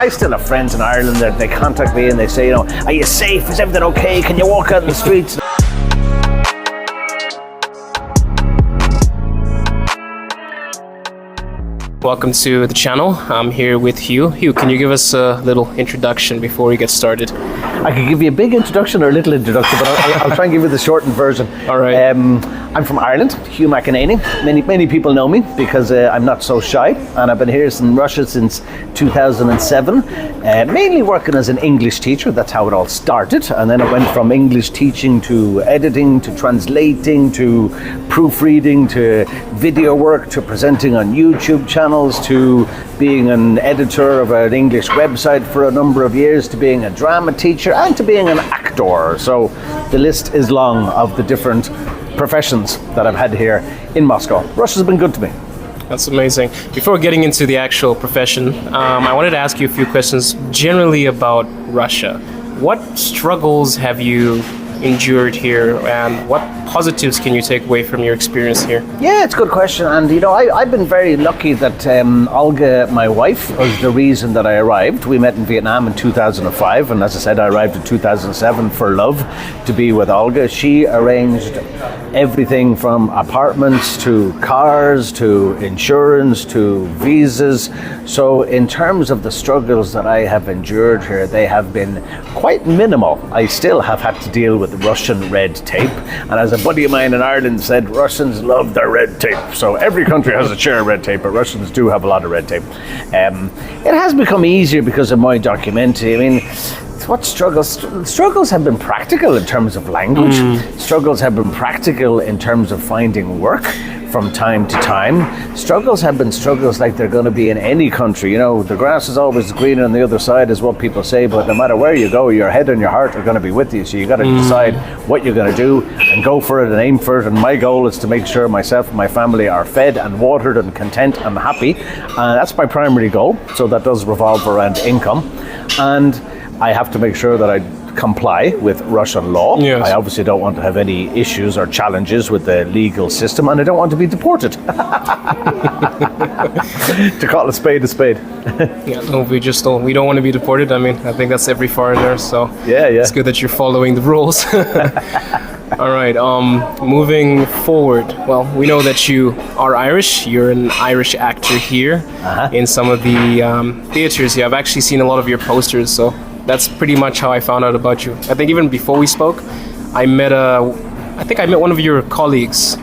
I still have friends in Ireland that they contact me and they say, are you safe? Is everything okay? Can you walk out in the streets? Welcome to the channel. I'm here with Hugh. Hugh, can you give us a little introduction before we get started? I could give you a big introduction or a little introduction, but I'll try and give you the shortened version. All right. I'm from Ireland, Hugh McEnany. Many people know me because I'm not so shy, and I've been here in Russia since 2007, mainly working as an English teacher. That's how it all started, and then I went from English teaching to editing to translating to proofreading to video work to presenting on YouTube channels to being an editor of an English website for a number of years to being a drama teacher and to being an actor. So the list is long of the different professions that I've had here in Moscow. Russia's been good to me. That's amazing. Before getting into the actual profession, I wanted to ask you a few questions generally about Russia. What struggles have you endured here, and what positives can you take away from your experience here? Yeah, it's a good question, and I've been very lucky that Olga, my wife, was the reason that I arrived. We met in Vietnam in 2005, and as I said, I arrived in 2007 for love, to be with Olga. She arranged everything from apartments to cars to insurance to visas. So in terms of the struggles that I have endured here, they have been quite minimal. I still have had to deal with Russian red tape, and as a buddy of mine in Ireland said, Russians love their red tape. So every country has a share of red tape, but Russians do have a lot of red tape. It has become easier because of my documentary. I mean, what struggles? Struggles have been practical in terms of language. Struggles have been practical in terms of finding work from time to time. Struggles have been struggles like they're going to be in any country. The grass is always greener on the other side is what people say, but no matter where you go, your head and your heart are going to be with you. So you got to decide what you're going to do and go for it and aim for it. And my goal is to make sure myself and my family are fed and watered and content and happy. That's my primary goal. So that does revolve around income. And I have to make sure that I comply with Russian law. Yes. I obviously don't want to have any issues or challenges with the legal system, and I don't want to be deported. To call a spade a spade. Yeah, no, we don't want to be deported. I mean, I think that's every foreigner, so yeah. It's good that you're following the rules. All right, moving forward, well, we know that you are Irish. You're an Irish actor here in some of the theaters. Yeah, I've actually seen a lot of your posters, so that's pretty much how I found out about you. I think even before we spoke, I met one of your colleagues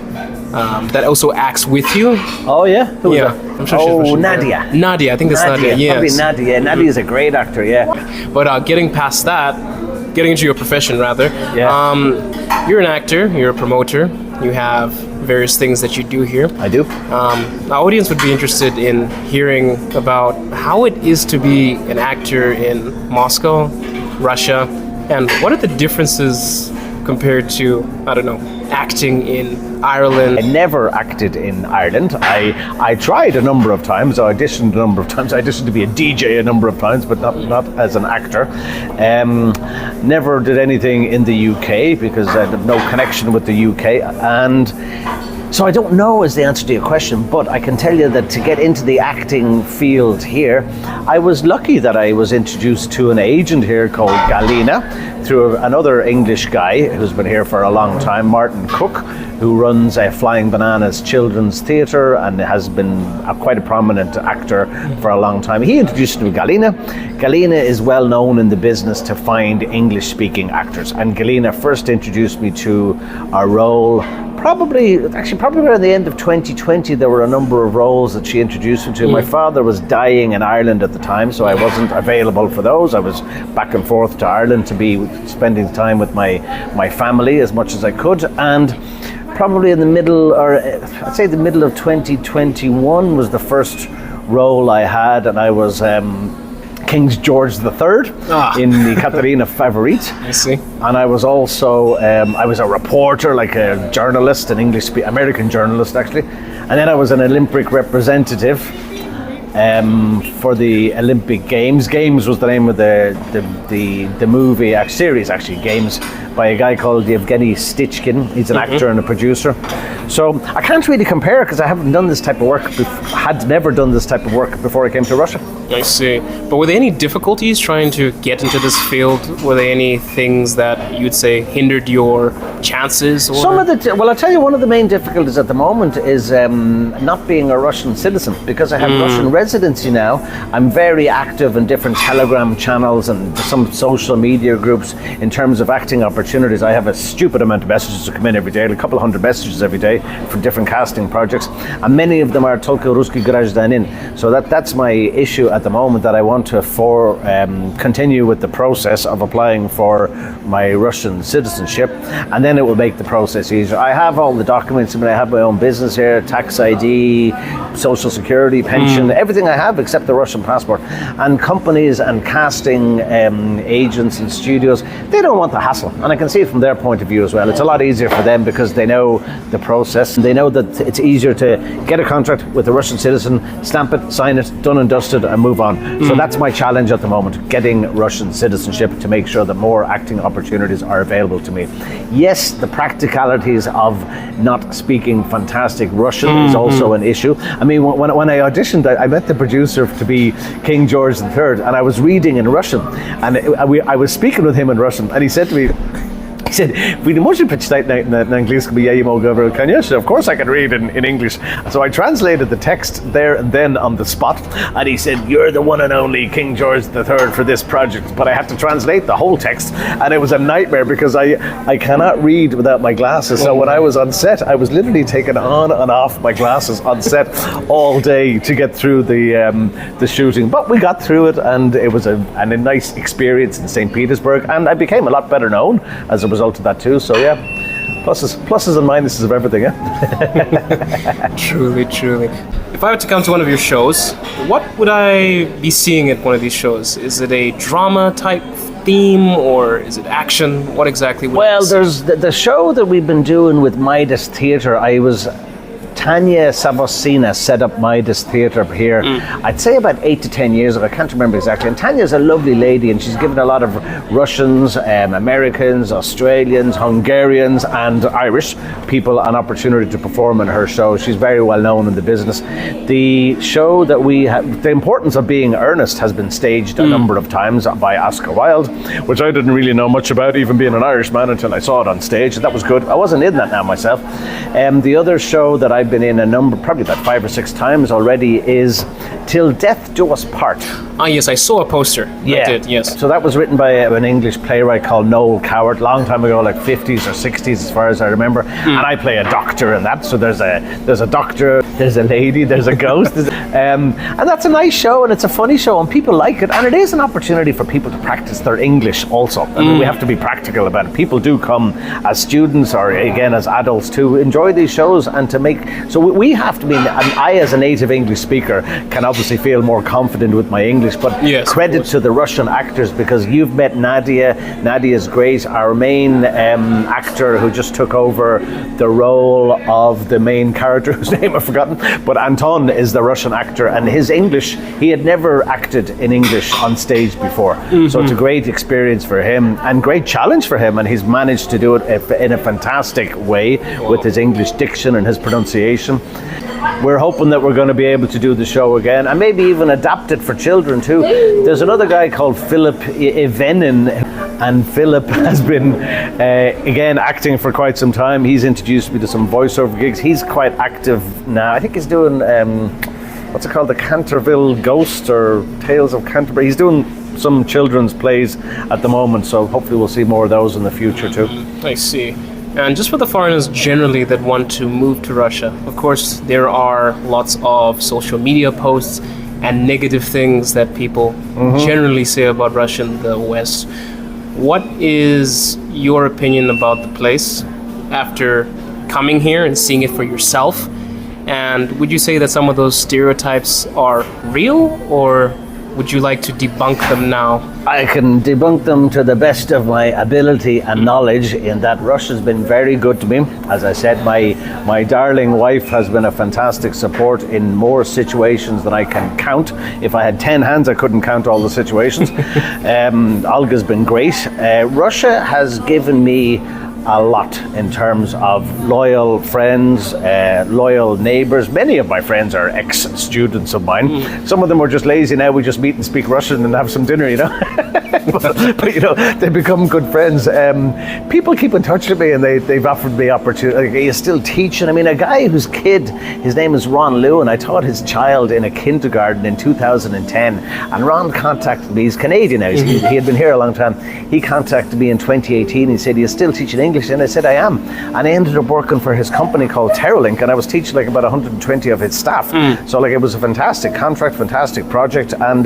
that also acts with you. Oh yeah? Who was that? I'm sure she's Russian. Nadia. Nadia, I think that's Nadia. Yes. Probably Nadia. Nadia's a great actor, yeah. But getting past that, getting into your profession rather, you're an actor, you're a promoter, you have various things that you do here. I do. Our audience would be interested in hearing about how it is to be an actor in Moscow, Russia, and what are the differences compared to, acting in Ireland. I never acted in Ireland. I tried a number of times, I auditioned a number of times. I auditioned to be a DJ a number of times, but not as an actor. Never did anything in the UK because I had no connection with the UK. And so I don't know is the answer to your question, but I can tell you that to get into the acting field here, I was lucky that I was introduced to an agent here called Galina through another English guy who's been here for a long time, Martin Cook, who runs Flying Bananas Children's Theatre and has been quite a prominent actor for a long time. He introduced me to Galina. Galina is well known in the business to find English-speaking actors, and Galina first introduced me to a role probably around the end of 2020. There were a number of roles that she introduced me to. My father was dying in Ireland at the time, so I wasn't available for those. I was back and forth to Ireland to be spending time with my family as much as I could, and probably in the middle, or I'd say the middle of 2021 was the first role I had, and I was King George III in the Katerina Favorite. I see. And I was also, I was a reporter, like a journalist, an American journalist actually. And then I was an Olympic representative for the Olympic Games. Games was the name of the movie series actually, Games. by a guy called Yevgeny Stichkin. He's an actor and a producer. So I can't really compare because I haven't done this type of work, had never done this type of work before I came to Russia. I see. But were there any difficulties trying to get into this field? Were there any things that you'd say hindered your chances? Or? Some of the, well, I'll tell you, one of the main difficulties at the moment is not being a Russian citizen. Because I have Russian residency now, I'm very active in different Telegram channels and some social media groups in terms of acting opportunities. I have a stupid amount of messages that come in every day, a couple of hundred messages every day for different casting projects, and many of them are Tolko Ruski Grazdanin. So that's my issue at the moment, that I want to continue with the process of applying for my Russian citizenship, and then it will make the process easier. I have all the documents. I mean, I have my own business here, tax ID, social security, pension, everything I have except the Russian passport. And companies and casting agents and studios, they don't want the hassle, and I can see it from their point of view as well. It's a lot easier for them because they know the process. They know that it's easier to get a contract with a Russian citizen, stamp it, sign it, done and dusted, and move on. So that's my challenge at the moment, getting Russian citizenship to make sure that more acting opportunities are available to me. Yes, the practicalities of not speaking fantastic Russian is also an issue. I mean, when I auditioned, I met the producer to be King George III, and I was reading in Russian, and I was speaking with him in Russian, and he said to me, he said, "We можете прочитать на английском? Я ему говорю, конечно, of course I can read in English." So I translated the text there and then on the spot, and he said, "You're the one and only King George III for this project." But I had to translate the whole text, and it was a nightmare because I cannot read without my glasses. So when I was on set, I was literally taking on and off my glasses on set all day to get through the shooting. But we got through it, and it was a nice experience in St. Petersburg, and I became a lot better known as a result of that too. So yeah, pluses and minuses of everything. Yeah. Truly. If I were to come to one of your shows, what would I be seeing at one of these shows? Is it a drama type theme, or is it action? What exactly would Well, there's the show that we've been doing with Midas Theatre. Tanya Savosina set up Midas Theatre here, I'd say about 8 to 10 years ago. I can't remember exactly. And Tanya's a lovely lady, and she's given a lot of Russians, Americans, Australians, Hungarians, and Irish people an opportunity to perform in her show. She's very well known in the business. The show that we have, The Importance of Being Earnest, has been staged a number of times by Oscar Wilde, which I didn't really know much about, even being an Irishman, until I saw it on stage. That was good. I wasn't in that now myself. The other show that I've been in probably about 5 or 6 times already, is Till Death Do Us Part. Ah, yes, I saw a poster. Yeah. I did, yes. So that was written by an English playwright called Noel Coward, long time ago, like 50s or 60s as far as I remember. And I play a doctor in that. So there's a doctor, there's a lady, there's a ghost. And that's a nice show, and it's a funny show, and people like it. And it is an opportunity for people to practice their English also. I mean, we have to be practical about it. People do come as students, or again as adults, to enjoy these shows and to make... So we have to be... I, as a native English speaker, can obviously feel more confident with my English, but yes, credit to the Russian actors, because you've met Nadia. Nadia's great. Our main actor, who just took over the role of the main character, whose name I've forgotten, but Anton is the Russian actor, and his English, he had never acted in English on stage before. So it's a great experience for him, and great challenge for him, and he's managed to do it in a fantastic way with his English diction and his pronunciation. We're hoping that we're going to be able to do the show again, and maybe even adapt it for children too. There's another guy called Philip Evenin, and Philip has been again acting for quite some time. He's introduced me to some voiceover gigs. He's quite active now. I think he's doing what's it called, the Canterville Ghost or Tales of Canterbury. He's doing some children's plays at the moment, so hopefully we'll see more of those in the future too. I see. And just for the foreigners generally that want to move to Russia, of course, there are lots of social media posts and negative things that people generally say about Russia and the West. What is your opinion about the place after coming here and seeing it for yourself? And would you say that some of those stereotypes are real, or would you like to debunk them now? I can debunk them to the best of my ability and knowledge, in that Russia's been very good to me. As I said, my darling wife has been a fantastic support in more situations than I can count. If I had 10 hands, I couldn't count all the situations. Olga's been great. Russia has given me a lot in terms of loyal friends, loyal neighbours. Many of my friends are ex-students of mine. Some of them are just lazy now. We just meet and speak Russian and have some dinner, you know. but you know, they become good friends. People keep in touch with me, and they've offered me opportunity. Like, he's still teaching. I mean, a guy whose kid, his name is Ron Liu, and I taught his child in a kindergarten in 2010. And Ron contacted me. He's Canadian now. He had been here a long time. He contacted me in 2018. He said, "You're still teaching English?" And I said, "I am." And I ended up working for his company called Terralink, and I was teaching like about 120 of his staff. So like, it was a fantastic contract, fantastic project. And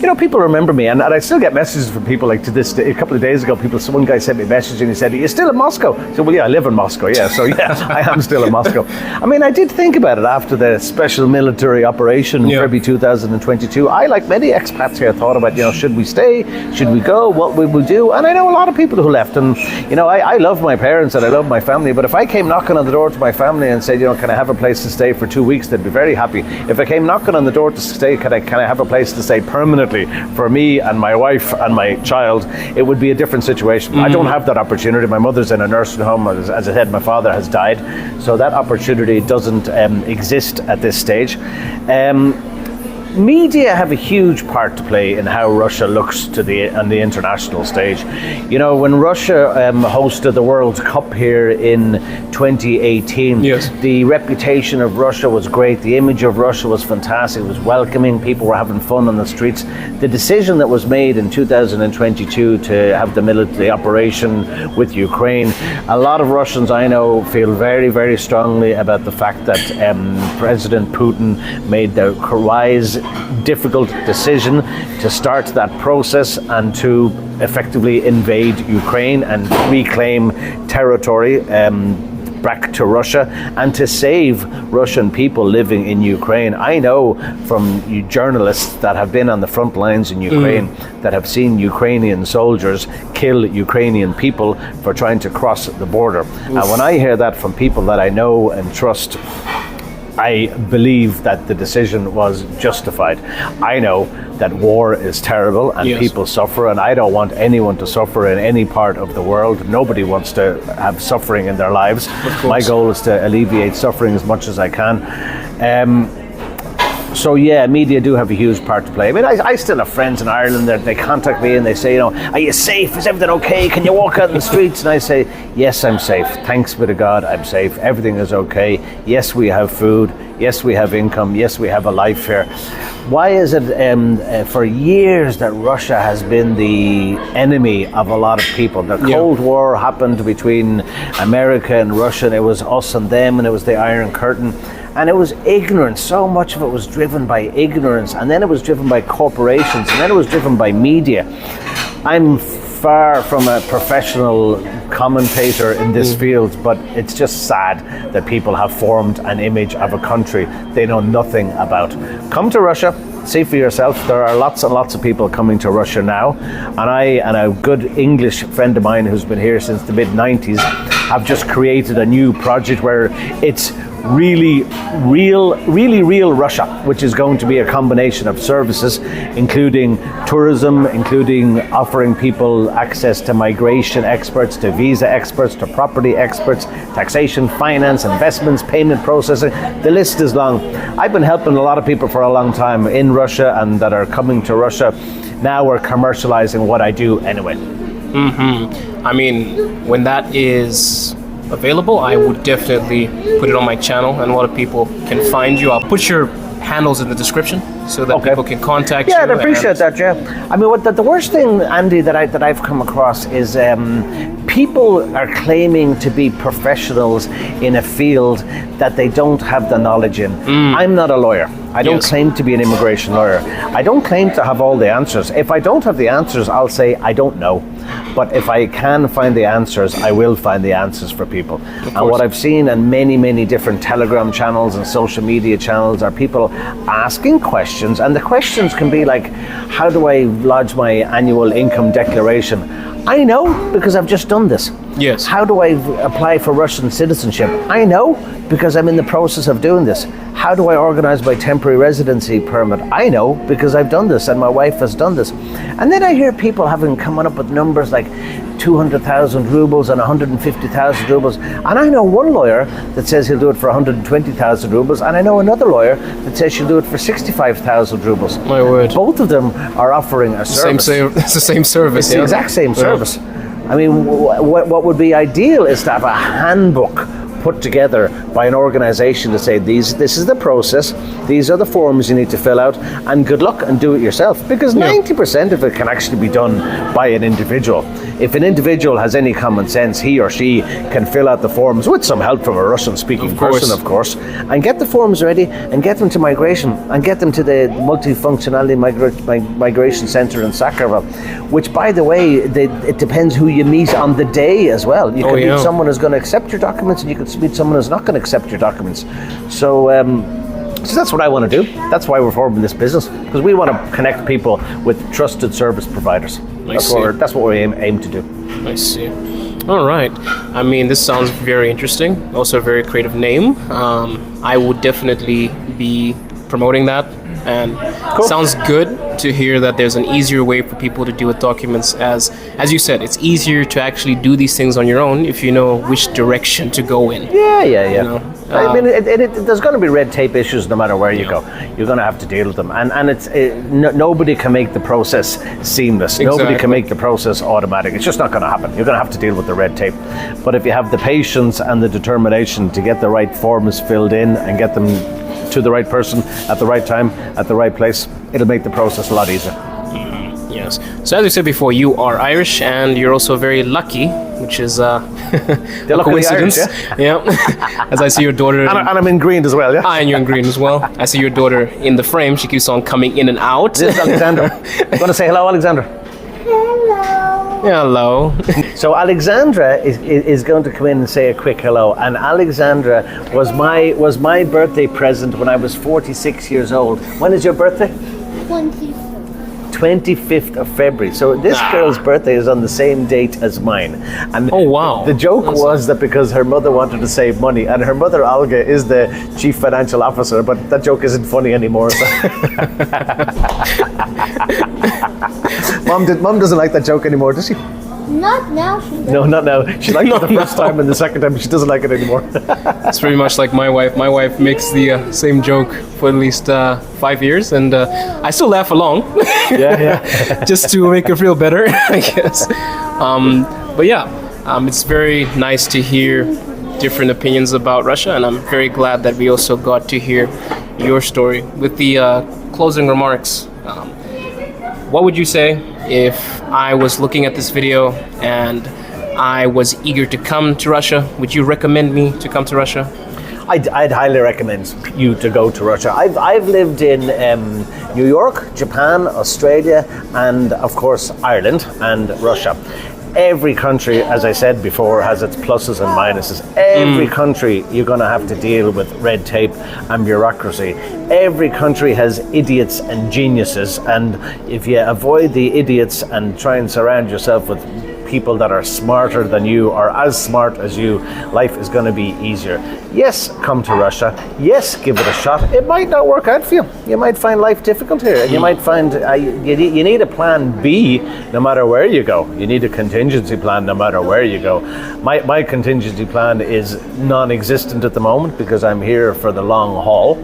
you know, people remember me, and I still get messages from people. Like to this day, a couple of days ago, one guy sent me a message and he said, "Are you still in Moscow?" I said, "Well, yeah, I live in Moscow." Yeah, so yeah, I am still in Moscow. I mean, I did think about it after the special military operation in February 2022. I, like many expats here, thought about, you know, should we stay? Should we go? What we will do? And I know a lot of people who left, and you know, I love my parents and I love my family, but if I came knocking on the door to my family and said, you know, "Can I have a place to stay for 2 weeks?" they'd be very happy. If I came knocking on the door to stay, can I have a place to stay permanently for me and my wife and my child, it would be a different situation. I don't have that opportunity. My mother's in a nursing home. As I said, my father has died, so that opportunity doesn't exist at this stage. Media have a huge part to play in how Russia looks on the international stage. You know, when Russia hosted the World Cup here in 2018, the reputation of Russia was great. The image of Russia was fantastic. It was welcoming. People were having fun on the streets. The decision that was made in 2022 to have the operation with Ukraine, a lot of Russians I know feel very, very strongly about the fact that President Putin made the wise, difficult decision to start that process and to effectively invade Ukraine and reclaim territory back to Russia, and to save Russian people living in Ukraine. I know from journalists that have been on the front lines in Ukraine that have seen Ukrainian soldiers kill Ukrainian people for trying to cross the border. And when I hear that from people that I know and trust, I believe that the decision was justified. I know that war is terrible and people suffer, and I don't want anyone to suffer in any part of the world. Nobody wants to have suffering in their lives. My goal is to alleviate suffering as much as I can. So yeah, media do have a huge part to play. I mean, I still have friends in Ireland that they contact me and they say, you know, "Are you safe? Is everything okay? Can you walk out in the streets?" And I say, "Yes, I'm safe. Thanks be to God, I'm safe. Everything is okay. Yes, we have food. Yes, we have income. Yes, we have a life here." Why is it for years that Russia has been the enemy of a lot of people? The Cold War happened between America and Russia, and it was us and them, and it was the Iron Curtain. And it was ignorance. So much of it was driven by ignorance, and then it was driven by corporations, and then it was driven by media. I'm far from a professional commentator in this field, but it's just sad that people have formed an image of a country they know nothing about. Come to Russia, see for yourself. There are lots and lots of people coming to Russia now, and I and a good English friend of mine who's been here since the mid-90s have just created a new project where it's really real Russia, which is going to be a combination of services, including tourism, including offering people access to migration experts, to visa experts, to property experts, taxation, finance, investments, payment processing. The list is long. I've been helping a lot of people for a long time in Russia and that are coming to Russia. Now we're commercializing what I do anyway. I mean, when that is available, I would definitely put it on my channel, and a lot of people can find you. I'll put your handles in the description so that people can contact you. Yeah, I'd appreciate that, yeah. I mean, the worst thing, Andy, that I've come across is people are claiming to be professionals in a field that they don't have the knowledge in. I'm not a lawyer. I don't claim to be an immigration lawyer. I don't claim to have all the answers. If I don't have the answers, I'll say I don't know. But if I can find the answers, I will find the answers for people. And what I've seen in many, many different Telegram channels and social media channels are people asking questions questions, and the questions can be like, how do I lodge my annual income declaration? I know, because I've just done this. Yes. How do I apply for Russian citizenship? I know, because I'm in the process of doing this. How do I organize my temporary residency permit? I know, because I've done this and my wife has done this. And then I hear people coming up with numbers like 200,000 rubles and 150,000 rubles. And I know one lawyer that says he'll do it for 120,000 rubles, and I know another lawyer that says she'll do it for 65,000 rubles. My word. Both of them are offering a service. It's the same service. It's the exact same service. I mean, what would be ideal is to have a handbook put together by an organization to say, this is the process, these are the forms you need to fill out, and good luck and do it yourself. Because 90% of it can actually be done by an individual. If an individual has any common sense, he or she can fill out the forms with some help from a Russian-speaking person, of course, and get the forms ready and get them to migration and get them to the multifunctionality migration center in Sakharov, which, by the way, it depends who you meet on the day as well. You can meet someone who's going to accept your documents, and you can meet someone who's not going to accept your documents. So that's what I want to do. That's why we're forming this business, because we want to connect people with trusted service providers. That's what we aim to do. I see. All right. I mean, this sounds very interesting. Also a very creative name. I would definitely be promoting that. And sounds good to hear that there's an easier way for people to deal with documents. As you said, it's easier to actually do these things on your own if you know which direction to go in. Yeah. You know? I mean, there's going to be red tape issues no matter where you go. You're going to have to deal with them, and nobody can make the process seamless. Exactly. Nobody can make the process automatic. It's just not going to happen. You're going to have to deal with the red tape. But if you have the patience and the determination to get the right forms filled in and get them to the right person at the right time, at the right place, it'll make the process a lot easier. Yes. So as you said before, you are Irish, and you're also very lucky, which is a coincidence. Irish, yeah. As I see your daughter, and I'm in green as well. Yeah. And you're in green as well. I see your daughter in the frame. She keeps on coming in and out. This is Alexandra. You want to say hello, Alexandra? Hello. So Alexandra is going to come in and say a quick hello. And Alexandra was my birthday present when I was 46 years old. When is your birthday? 25th of February. So this girl's birthday is on the same date as mine. And oh wow. The joke was that because her mother wanted to save money, and her mother Olga is the chief financial officer, but that joke isn't funny anymore. So. Mom doesn't like that joke anymore, does she? Not now, she doesn't. No, not now. She liked it the first time, and the second time she doesn't like it anymore. It's pretty much like my wife. My wife makes the same joke for at least 5 years, and I still laugh along. Yeah. Just to make her feel better, I guess. But yeah, it's very nice to hear different opinions about Russia, and I'm very glad that we also got to hear your story. With the closing remarks, what would you say if I was looking at this video and I was eager to come to Russia? Would you recommend me to come to Russia? I'd highly recommend you to go to Russia. I've lived in New York, Japan, Australia, and of course Ireland and Russia. Every country, as I said before, has its pluses and minuses. Every country you're going to have to deal with red tape and bureaucracy. Every country has idiots and geniuses, and if you avoid the idiots and try and surround yourself with people that are smarter than you or as smart as you, life is going to be easier. Yes, come to Russia. Yes, give it a shot. It might not work out for you. You might find life difficult here. You might find you need a plan B no matter where you go. You need a contingency plan no matter where you go. My contingency plan is non-existent at the moment because I'm here for the long haul.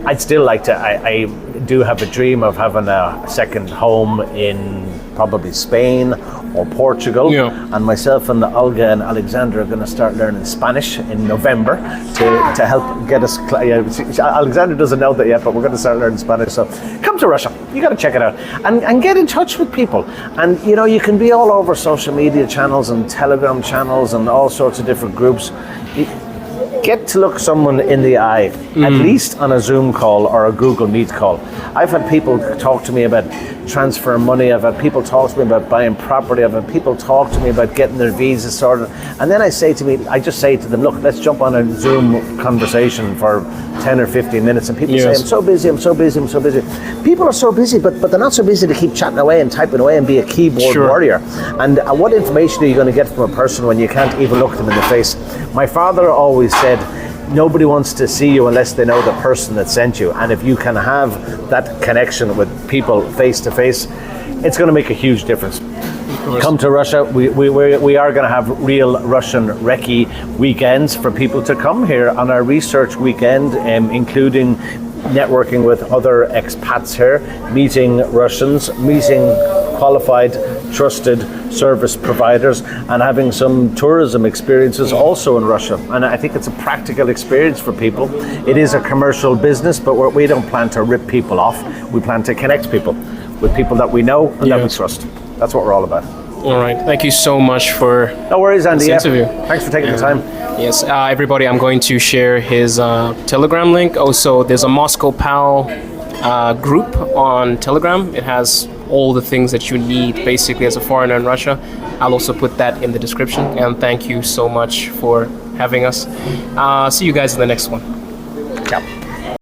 I'd still like to, I do have a dream of having a second home in probably Spain or Portugal, and myself and Olga and Alexandra are going to start learning Spanish in November to help get us. Alexandra doesn't know that yet, but we're going to start learning Spanish. So come to Russia. You got to check it out and get in touch with people. And you can be all over social media channels and Telegram channels and all sorts of different groups. get to look someone in the eye, at least on a Zoom call or a Google Meet call. I've had people talk to me about transfer money. I've had people talk to me about buying property. I've had people talk to me about getting their visa sorted. And then I just say to them, look, let's jump on a Zoom conversation for 10 or 15 minutes. And people say, I'm so busy. People are so busy, but they're not so busy to keep chatting away and typing away and be a keyboard warrior. And what information are you going to get from a person when you can't even look them in the face? My father always said, nobody wants to see you unless they know the person that sent you. And if you can have that connection with people face to face, it's going to make a huge difference. Come to Russia. We are going to have real Russian recce weekends for people to come here on our research weekend, including networking with other expats here, meeting Russians, meeting qualified, trusted service providers, and having some tourism experiences also in Russia. And I think it's a practical experience for people. It is a commercial business, but we don't plan to rip people off. We plan to connect people with people that we know and that we trust. That's what we're all about. All right. Thank you so much for no worries, Andy. this interview. Thanks for taking the time. Yes, everybody, I'm going to share his Telegram link. Also, there's a Moscow Pal group on Telegram. It has all the things that you need basically as a foreigner in Russia. I'll also put that in the description. And thank you so much for having us. See you guys in the next one.